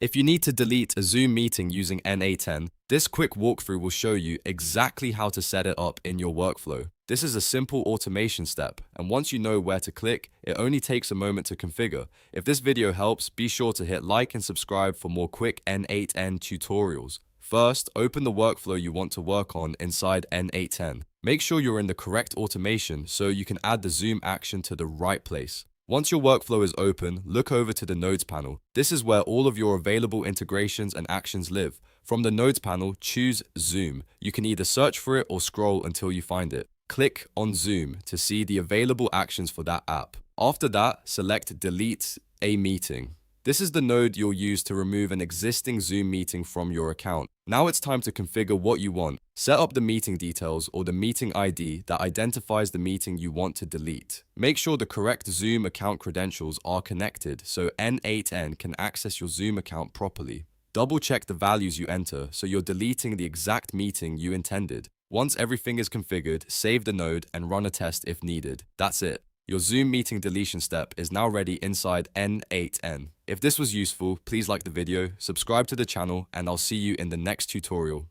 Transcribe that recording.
If you need to delete a Zoom meeting using N8n, this quick walkthrough will show you exactly how to set it up in your workflow. This is a simple automation step, and once you know where to click, it only takes a moment to configure. If this video helps, be sure to hit like and subscribe for more quick N8n tutorials. First, open the workflow you want to work on inside N8n. Make sure you're in the correct automation so you can add the Zoom action to the right place. Once your workflow is open, look over to the Nodes panel. This is where all of your available integrations and actions live. From the Nodes panel, choose Zoom. You can either search for it or scroll until you find it. Click on Zoom to see the available actions for that app. After that, select Delete a Meeting. This is the node you'll use to remove an existing Zoom meeting from your account. Now it's time to configure what you want. Set up the meeting details or the meeting ID that identifies the meeting you want to delete. Make sure the correct Zoom account credentials are connected so N8n can access your Zoom account properly. Double check the values you enter so you're deleting the exact meeting you intended. Once everything is configured, save the node and run a test if needed. That's it. Your Zoom meeting deletion step is now ready inside N8n. If this was useful, please like the video, subscribe to the channel, and I'll see you in the next tutorial.